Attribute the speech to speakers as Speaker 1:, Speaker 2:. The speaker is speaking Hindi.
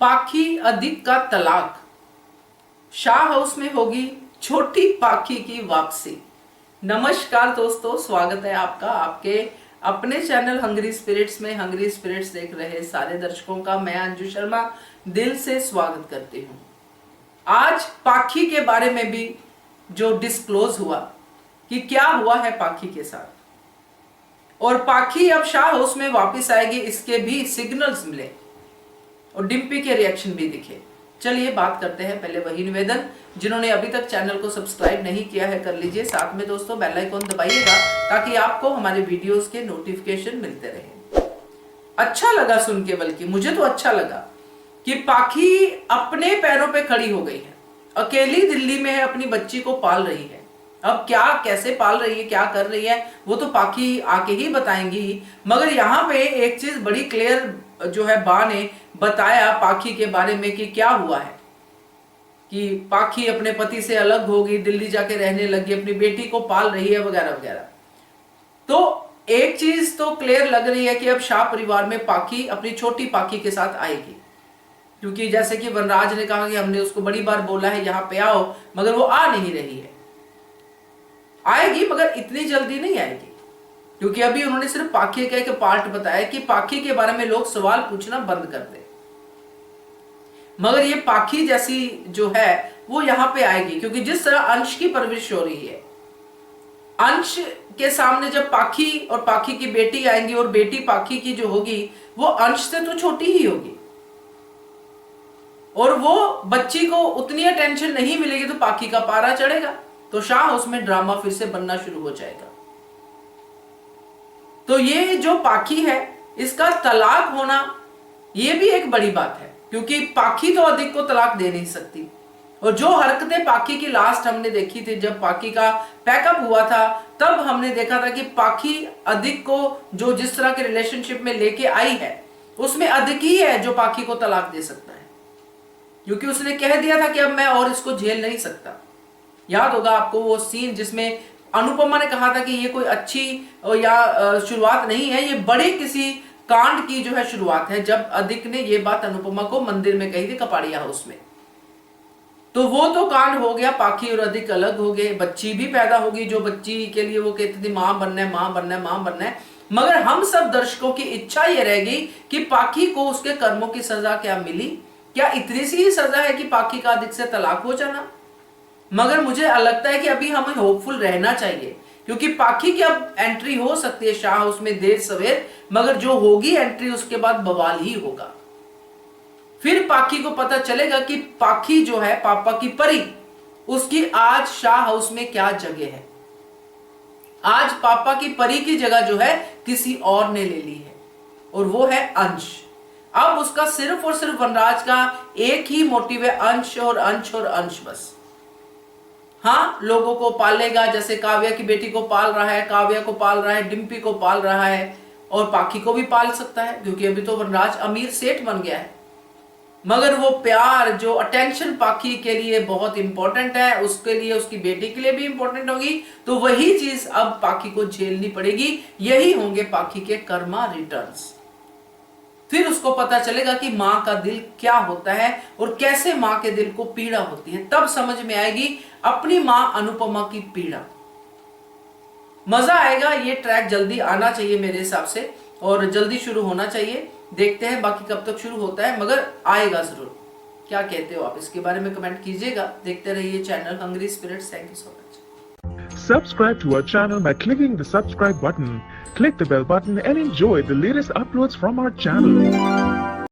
Speaker 1: पाखी अदिक का तलाक, शाह हाउस में होगी छोटी पाखी की वापसी। नमस्कार दोस्तों, स्वागत है आपका आपके अपने चैनल हंग्री स्पिरिट्स में। हंग्री स्पिरिट्स देख रहे सारे दर्शकों का मैं अंजू शर्मा दिल से स्वागत करती हूँ। आज पाखी के बारे में भी जो डिस्क्लोज हुआ कि क्या हुआ है पाखी के साथ, और पाखी अब शाह हाउस में वापस आएगी, इसके भी सिग्नल्स मिले और डिम्पी के रिएक्शन भी दिखे। चलिए बात करते हैं। पहले वही निवेदन, जिन्होंने अभी तक चैनल को सब्सक्राइब नहीं किया है कर लीजिए, साथ में दोस्तों बेल आइकन दबाइएगा ताकि आपको हमारे वीडियोस के नोटिफिकेशन मिलते रहे। अच्छा लगा सुन के, बल्कि मुझे तो अच्छा लगा कि पाखी अपने पैरों पे खड़ी हो गई है, अकेली दिल्ली में है, अपनी बच्ची को पाल रही है। अब क्या कैसे पाल रही है, क्या कर रही है, वो तो पाखी आके ही बताएंगी। मगर यहाँ पे एक चीज बड़ी क्लियर जो है बा ने बताया पाखी के बारे में कि क्या हुआ है कि पाखी अपने पति से अलग हो गई, दिल्ली जाके रहने लगी, अपनी बेटी को पाल रही है वगैरह वगैरह। तो एक चीज तो क्लियर लग रही है कि अब शाह परिवार में पाखी अपनी छोटी पाखी के साथ आएगी, क्योंकि जैसे कि वनराज ने कहा कि हमने उसको बड़ी बार बोला है यहाँ पे आओ, मगर वो आ नहीं रही है। आएगी मगर इतनी जल्दी नहीं आएगी, क्योंकि अभी उन्होंने सिर्फ पाखी का एक पार्ट बताया कि पाखी के बारे में लोग सवाल पूछना बंद कर दे। मगर ये पाखी जैसी जो है वो यहां पे आएगी, क्योंकि जिस तरह अंश की परवरिश हो रही है, अंश के सामने जब पाखी और पाखी की बेटी आएंगी और बेटी पाखी की जो होगी वो अंश से तो छोटी ही होगी, और वो बच्ची को उतनी अटेंशन नहीं मिलेगी तो पाखी का पारा चढ़ेगा, तो शाह हाउस में ड्रामा फिर से बनना शुरू हो जाएगा। तो ये जो पाखी है इसका तलाक होना ये भी एक बड़ी बात है, क्योंकि पाखी तो अधिक को तलाक दे नहीं सकती। और जो हरकतें पाखी की लास्ट हमने देखी थी, जब पाखी का पैकअप हुआ था, तब हमने देखा था कि पाखी अधिक को जो जिस तरह के रिलेशनशिप में लेके आई है उसमें अधिक ही है जो पाखी को तलाक दे सकता है, क्योंकि उसने कह दिया था कि अब मैं और इसको झेल नहीं सकता। याद होगा आपको वो सीन जिसमें अनुपमा ने कहा था कि ये कोई अच्छी या शुरुआत नहीं है, ये बड़े किसी कांड की जो है शुरुआत है, जब अधिक ने ये बात अनुपमा को मंदिर में कही थी कपाड़िया हाउस में। तो वो तो कांड हो गया, पाखी और अधिक अलग हो गए, बच्ची भी पैदा होगी जो बच्ची के लिए वो कहती थी मां बनना है, मां बनना है, मां बनना है। मगर हम सब दर्शकों की इच्छा ये रहेगी कि पाखी को उसके कर्मों की सजा क्या मिली, क्या इतनी सी ही सजा है कि पाखी का अधिक से तलाक हो जाना। मगर मुझे लगता है कि अभी हमें होपफुल रहना चाहिए, क्योंकि पाखी की अब एंट्री हो सकती है शाह हाउस में देर सवेर, मगर जो होगी एंट्री उसके बाद बवाल ही होगा। फिर पाखी को पता चलेगा कि पाखी जो है पापा की परी, उसकी आज शाह हाउस में क्या जगह है। आज पापा की परी की जगह जो है किसी और ने ले ली है, और वो है अंश। अब उसका सिर्फ और सिर्फ वनराज का एक ही मोटिव है, अंश और अंश और अंश बस। हाँ, लोगों को पालेगा, जैसे काव्या की बेटी को पाल रहा है, काव्या को पाल रहा है, डिम्पी को पाल रहा है, और पाखी को भी पाल सकता है, क्योंकि अभी तो वनराज अमीर सेठ बन गया है। मगर वो प्यार, जो अटेंशन पाखी के लिए बहुत इंपॉर्टेंट है, उसके लिए, उसकी बेटी के लिए भी इंपॉर्टेंट होगी, तो वही चीज अब पाखी को झेलनी पड़ेगी। यही होंगे पाखी के कर्मा रिटर्न्स। फिर उसको पता चलेगा कि मां का दिल क्या होता है और कैसे मां के दिल को पीड़ा होती है, तब समझ में आएगी अपनी मां अनुपमा की पीड़ा। मजा आएगा। ये ट्रैक जल्दी आना चाहिए मेरे हिसाब से, और जल्दी शुरू होना चाहिए। देखते हैं बाकी कब तक शुरू होता है, मगर आएगा जरूर। क्या कहते हो आप, इसके बारे में कमेंट कीजिएगा। देखते रहिए channel Hungry Spirits. Thank you so much.
Speaker 2: Subscribe to our channel by clicking the subscribe button. Click the bell button and enjoy the latest uploads from our channel.